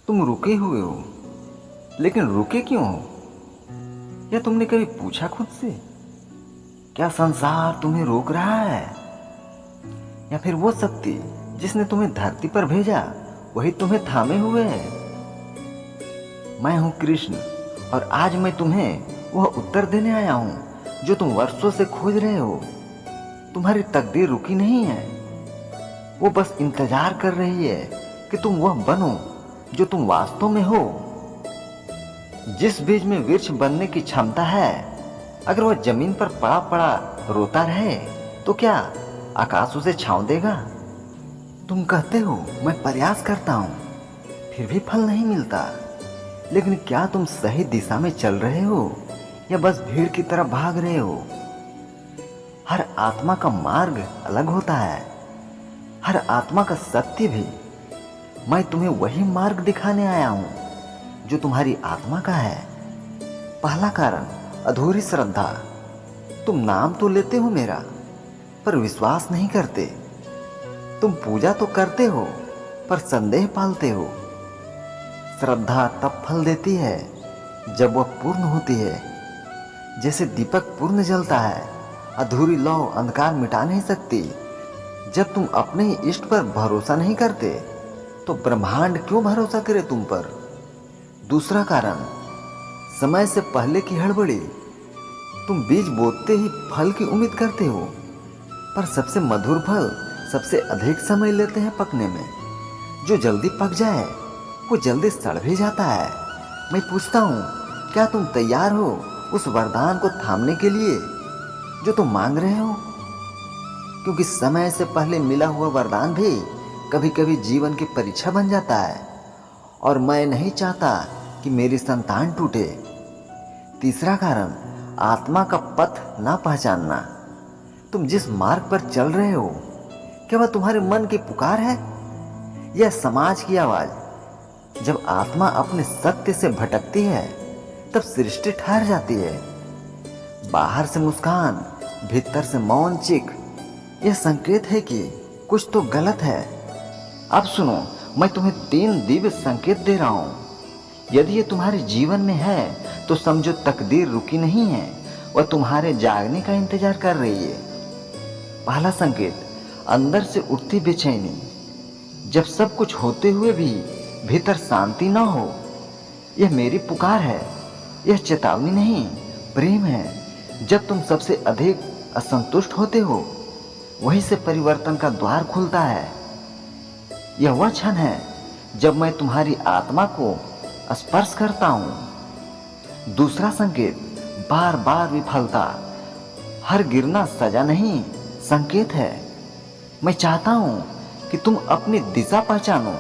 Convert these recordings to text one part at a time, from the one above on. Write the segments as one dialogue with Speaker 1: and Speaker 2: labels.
Speaker 1: तुम रुके हुए हो, लेकिन रुके क्यों हो? या तुमने कभी पूछा खुद से, क्या संसार तुम्हें रोक रहा है? या फिर वो शक्ति जिसने तुम्हें धरती पर भेजा वही तुम्हें थामे हुए है? मैं हूं कृष्ण और आज मैं तुम्हें वह उत्तर देने आया हूं जो तुम वर्षों से खोज रहे हो। तुम्हारी तकदीर रुकी नहीं है, वो बस इंतजार कर रही है कि तुम वह बनो जो तुम वास्तव में हो। जिस बीज में वृक्ष बनने की क्षमता है, अगर वह जमीन पर पड़ा पड़ा रोता रहे तो क्या आकाश उसे छांव देगा? तुम कहते हो मैं प्रयास करता हूं, फिर भी फल नहीं मिलता। लेकिन क्या तुम सही दिशा में चल रहे हो या बस भीड़ की तरफ भाग रहे हो? हर आत्मा का मार्ग अलग होता है, हर आत्मा का सत्य भी। मैं तुम्हें वही मार्ग दिखाने आया हूं जो तुम्हारी आत्मा का है। पहला कारण, अधूरी श्रद्धा। तुम नाम तो लेते हो मेरा, पर विश्वास नहीं करते। तुम पूजा तो करते हो, पर संदेह पालते हो। श्रद्धा तब फल देती है जब वह पूर्ण होती है। जैसे दीपक पूर्ण जलता है, अधूरी लौ अंधकार मिटा नहीं सकती। जब तुम अपने ही इष्ट पर भरोसा नहीं करते तो ब्रह्मांड क्यों भरोसा करे तुम पर? दूसरा कारण, समय से पहले की हड़बड़ी। तुम बीज बोते ही फल की उम्मीद करते हो, पर सबसे मधुर फल सबसे अधिक समय लेते हैं पकने में। जो जल्दी पक जाए वो जल्दी सड़ भी जाता है। मैं पूछता हूँ, क्या तुम तैयार हो उस वरदान को थामने के लिए जो तुम मांग रहे हो? क्योंकि समय से पहले मिला हुआ वरदान भी कभी कभी जीवन की परीक्षा बन जाता है, और मैं नहीं चाहता कि मेरी संतान टूटे। तीसरा कारण, आत्मा का पथ ना पहचानना। तुम जिस मार्ग पर चल रहे हो, क्या वह तुम्हारे मन की पुकार है या समाज की आवाज? जब आत्मा अपने सत्य से भटकती है तब सृष्टि ठहर जाती है। बाहर से मुस्कान, भीतर से मौन चीख, यह संकेत है कि कुछ तो गलत है। अब सुनो, मैं तुम्हें 3 दिव्य संकेत दे रहा हूं। यदि ये तुम्हारे जीवन में है तो समझो तकदीर रुकी नहीं है, वह तुम्हारे जागने का इंतजार कर रही है। पहला संकेत, अंदर से उठती बेचैनी। जब सब कुछ होते हुए भी भीतर शांति ना हो, यह मेरी पुकार है। यह चेतावनी नहीं, प्रेम है। जब तुम सबसे अधिक असंतुष्ट होते हो, वहीं से परिवर्तन का द्वार खुलता है। यह वह क्षण है जब मैं तुम्हारी आत्मा को स्पर्श करता हूं। दूसरा संकेत, बार बार विफलता। हर गिरना सजा नहीं, संकेत है। मैं चाहता हूं कि तुम अपनी दिशा पहचानो।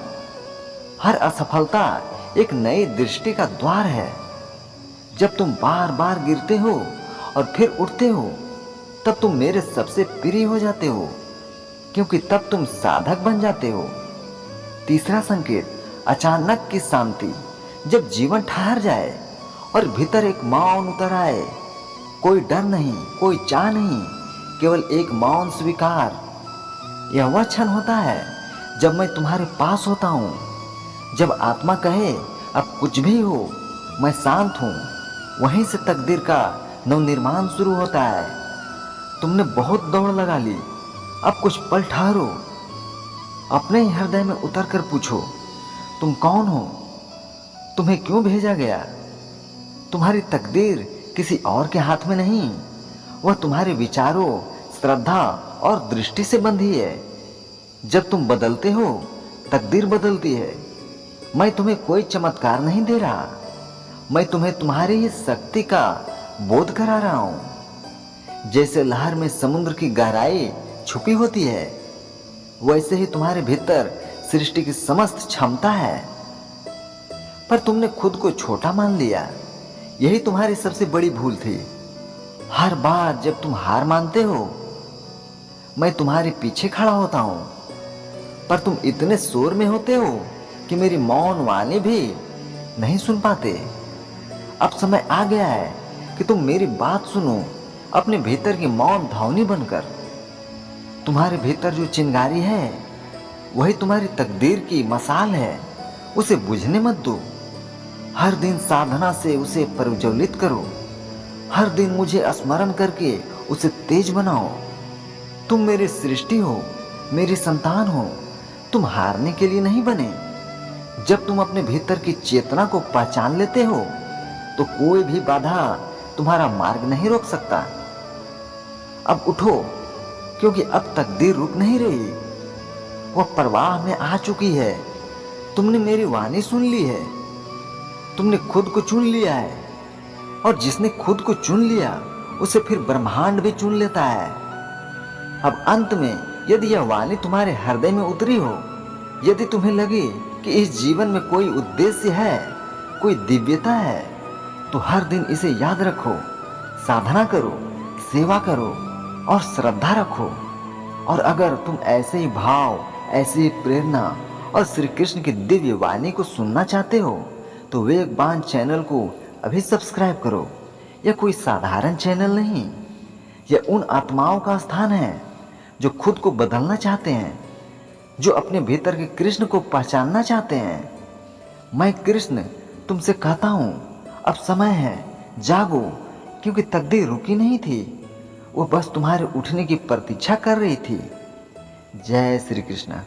Speaker 1: हर असफलता एक नई दृष्टि का द्वार है। जब तुम बार बार गिरते हो और फिर उठते हो, तब तुम मेरे सबसे प्रिय हो जाते हो, क्योंकि तब तुम साधक बन जाते हो। तीसरा संकेत, अचानक की शांति। जब जीवन ठहर जाए और भीतर एक मौन उतर आए, कोई डर नहीं, कोई चाह नहीं, केवल एक मौन स्वीकार। यह वह क्षण होता है जब मैं तुम्हारे पास होता हूँ। जब आत्मा कहे अब कुछ भी हो, मैं शांत हूँ, वहीं से तकदीर का नवनिर्माण शुरू होता है। तुमने बहुत दौड़ लगा ली, अब कुछ पल ठहरो। अपने ही हृदय में उतर कर पूछो, तुम कौन हो? तुम्हें क्यों भेजा गया? तुम्हारी तकदीर किसी और के हाथ में नहीं, वह तुम्हारे विचारों, श्रद्धा और दृष्टि से बंधी है। जब तुम बदलते हो, तकदीर बदलती है। मैं तुम्हें कोई चमत्कार नहीं दे रहा, मैं तुम्हें तुम्हारी ही शक्ति का बोध करा रहा हूं। जैसे लहर में समुद्र की गहराई छुपी होती है, वैसे ही तुम्हारे भीतर सृष्टि की समस्त क्षमता है। पर तुमने खुद को छोटा मान लिया, यही तुम्हारी सबसे बड़ी भूल थी। हर बार जब तुम हार मानते हो, मैं तुम्हारे पीछे खड़ा होता हूं, पर तुम इतने शोर में होते हो कि मेरी मौन वाणी भी नहीं सुन पाते। अब समय आ गया है कि तुम मेरी बात सुनो, अपने भीतर की मौन ध्वनि बनकर। तुम्हारे भीतर जो चिंगारी है, वही तुम्हारी तकदीर की मसाल है। उसे बुझने मत दो। हर दिन साधना से उसे प्रज्वलित करो। हर दिन मुझे स्मरण करके उसे तेज बनाओ। तुम मेरी सृष्टि हो, मेरी संतान हो। तुम हारने के लिए नहीं बने। जब तुम अपने भीतर की चेतना को पहचान लेते हो तो कोई भी बाधा तुम्हारा मार्ग नहीं रोक सकता। अब उठो, क्योंकि अब तकदीर रुक नहीं रही, वह प्रवाह में आ चुकी है। तुमने मेरी वाणी सुन ली है, तुमने खुद को चुन लिया है, और जिसने खुद को चुन लिया उसे फिर ब्रह्मांड भी चुन लेता है। अब अंत में यदि यह वाणी तुम्हारे हृदय में उतरी हो, यदि तुम्हें लगे कि इस जीवन में कोई उद्देश्य है, कोई दिव्यता है, तो हर दिन इसे याद रखो, साधना करो, सेवा करो और श्रद्धा रखो। और अगर तुम ऐसे ही भाव, ऐसी ही प्रेरणा और श्री कृष्ण की दिव्य वाणी को सुनना चाहते हो तो वेगबान चैनल को अभी सब्सक्राइब करो। यह कोई साधारण चैनल नहीं, यह उन आत्माओं का स्थान है जो खुद को बदलना चाहते हैं, जो अपने भीतर के कृष्ण को पहचानना चाहते हैं। मैं कृष्ण तुमसे कहता हूँ, अब समय है, जागो, क्योंकि तकदीर रुकी नहीं थी, वो बस तुम्हारे उठने की प्रतीक्षा कर रही थी। जय श्री कृष्ण।